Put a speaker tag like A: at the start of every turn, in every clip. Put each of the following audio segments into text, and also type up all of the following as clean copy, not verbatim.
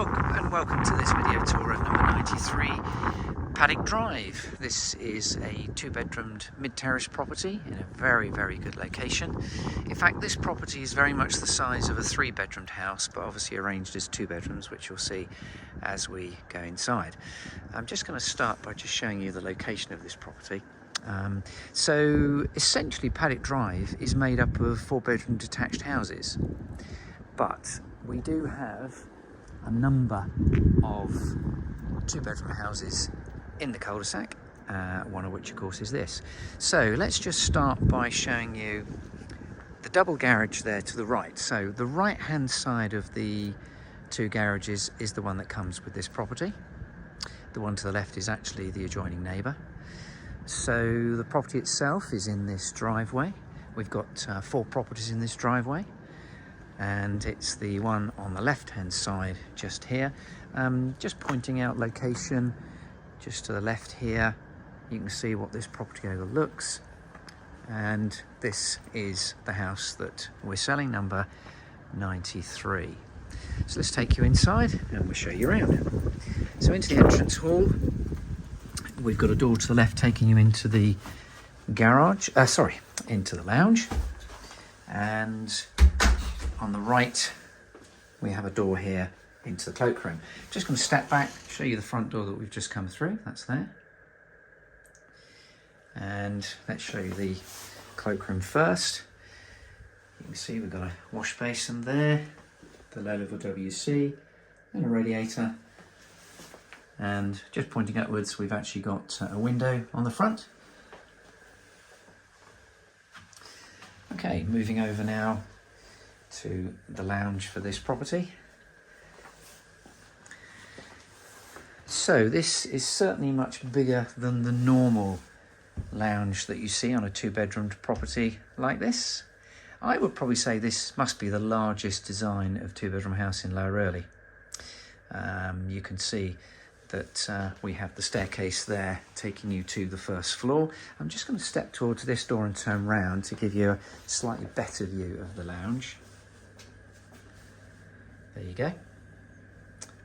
A: Hello and welcome to this video tour of number 93 Paddick Drive. This is a two-bedroomed mid-terrace property in a very good location. In fact, this property is very much the size of a three-bedroomed house, but obviously arranged as two bedrooms, which you'll see as we go inside. I'm just going to start by just showing you the location of this property. So essentially Paddick Drive is made up of four-bedroom detached houses, but we do have a number of two-bedroom houses in the cul-de-sac, one of which of course is this. So let's just start by showing you the double garage there to the right. So the right hand side of the two garages is the one that comes with this property. The one to the left is actually the adjoining neighbour. So the property itself is in this driveway. We've got four properties in this driveway, and it's the one on the left hand side just here. Just pointing out location just to the left here, you can see what this property overlooks, and this is the house that we're selling, number 93. So let's take you inside and we'll show you around. So into the entrance hall, we've got a door to the left taking you into the garage, into the lounge, and on the right, we have a door here into the cloakroom. Just going to step back, show you the front door that we've just come through. That's there. And let's show you the cloakroom first. You can see we've got a wash basin there, the low level WC, and a radiator. And just pointing upwards, we've actually got a window on the front. Okay, moving over now to the lounge for this property. So this is certainly much bigger than the normal lounge that you see on a two-bedroomed property like this. I would probably say this must be the largest design of two-bedroom house in Lower Earley. You can see that we have the staircase there taking you to the first floor. I'm just going to step towards this door and turn round to give you a slightly better view of the lounge. There you go.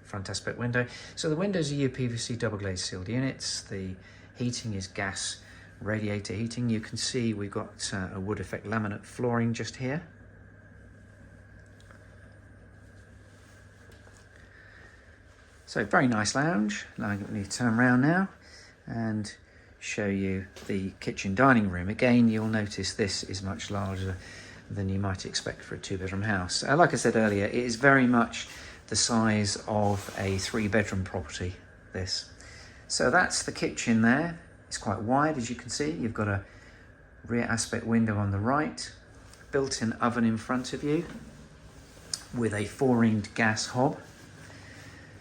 A: Front aspect window. So the windows are UPVC double glazed sealed units. The heating is gas radiator heating. You can see we've got a wood effect laminate flooring just here. So very nice lounge. I'm going to turn around now and show you the kitchen dining room. Again, you'll notice this is much larger than you might expect for a two-bedroom house. Like I said earlier, it is very much the size of a three-bedroom property, this. So that's the kitchen there. It's quite wide, as you can see. You've got a rear aspect window on the right, built-in oven in front of you with a 4-ringed gas hob.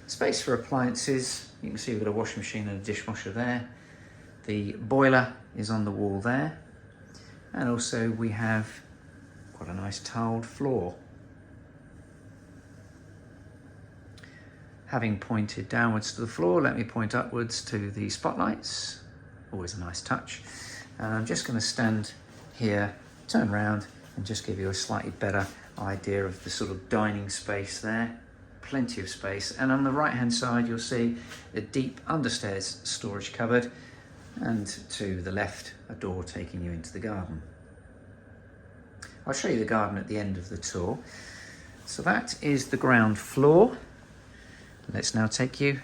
A: Space for appliances. You can see we've got a washing machine and a dishwasher there. The boiler is on the wall there. And also we have quite a nice tiled floor. Having pointed downwards to the floor, let me point upwards to the spotlights. Always a nice touch. And I'm just going to stand here, turn around, and just give you a slightly better idea of the sort of dining space there. Plenty of space. And on the right hand side, you'll see a deep understairs storage cupboard, and to the left, a door taking you into the garden. I'll show you the garden at the end of the tour. So that is the ground floor. Let's now take you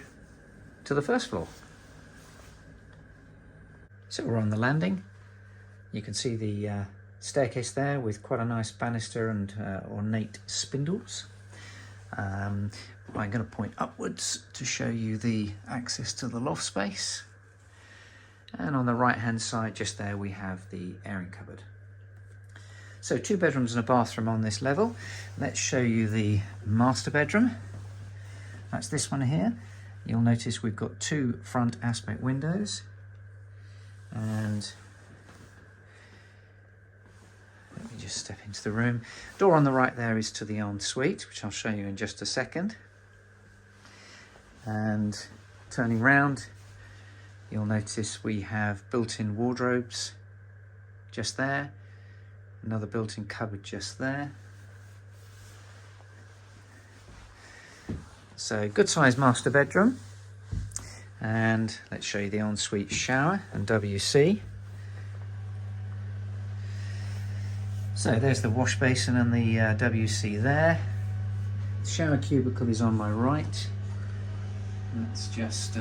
A: to the first floor. So we're on the landing. You can see the staircase there with quite a nice banister and ornate spindles. I'm going to point upwards to show you the access to the loft space. And on the right hand side, just there, we have the airing cupboard. So 2 bedrooms and a bathroom on this level. Let's show you the master bedroom. That's this one here. You'll notice we've got 2 front aspect windows. And let me just step into the room. Door on the right there is to the ensuite, which I'll show you in just a second. And turning round, you'll notice we have built-in wardrobes just there. Another built-in cupboard just there. So good sized master bedroom, and let's show you the ensuite shower and WC. So there's the wash basin and the WC there. The shower cubicle is on my right. Let's just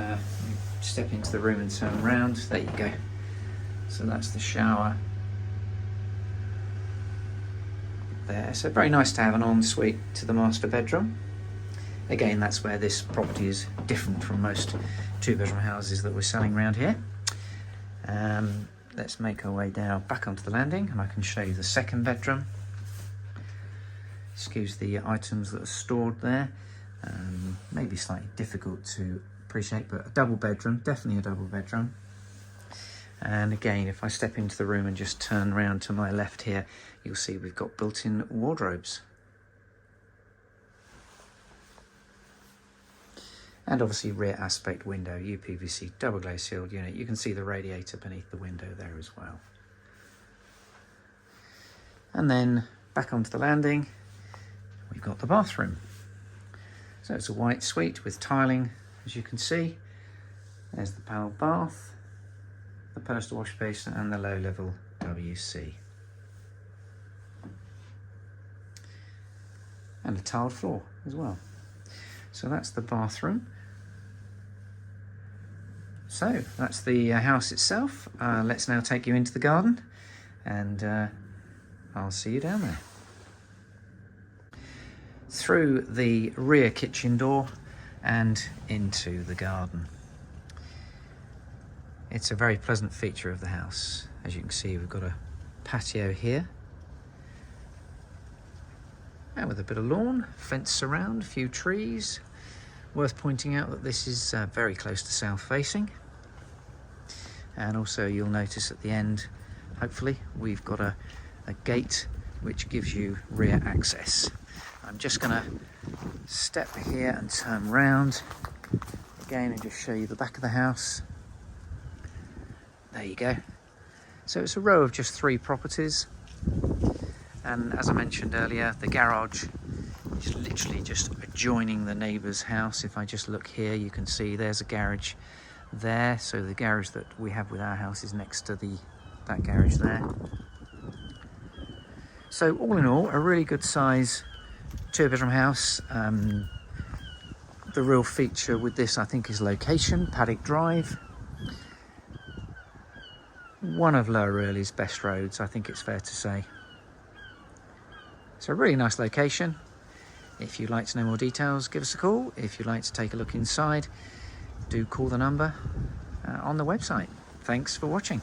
A: step into the room and turn around. There you go. So that's the shower there. So very nice to have an ensuite to the master bedroom. Again, that's where this property is different from most two-bedroom houses that we're selling around here. Let's make our way down back onto the landing, and I can show you the second bedroom. Excuse the items that are stored there. Maybe slightly difficult to appreciate, but a double bedroom, definitely a double bedroom. And again, if I step into the room and just turn around to my left here, you'll see we've got built-in wardrobes. And obviously rear aspect window, UPVC double glazed sealed unit. You can see the radiator beneath the window there as well. And then back onto the landing, we've got the bathroom. So it's a white suite with tiling, as you can see. There's the panel bath, the personal wash basin and the low level WC. And a tiled floor as well. So that's the bathroom. So that's the house itself. Let's now take you into the garden, and I'll see you down there. Through the rear kitchen door and into the garden. It's a very pleasant feature of the house. As you can see, we've got a patio here, and with a bit of lawn, fence around, a few trees. Worth pointing out that this is very close to south facing. And also you'll notice at the end, hopefully, we've got a gate which gives you rear access. I'm just going to step here and turn round again and just show you the back of the house. There you go. So it's a row of just 3 properties. And as I mentioned earlier, the garage is literally just adjoining the neighbour's house. If I just look here, you can see there's a garage there. So the garage that we have with our house is next to that garage there. So all in all, a really good size 2-bedroom house. The real feature with this, I think, is location. Paddick Drive. One of Lower Earley's best roads, I think it's fair to say. So a really nice location. If you'd like to know more details, give us a call. If you'd like to take a look inside, do call the number on the website. Thanks for watching.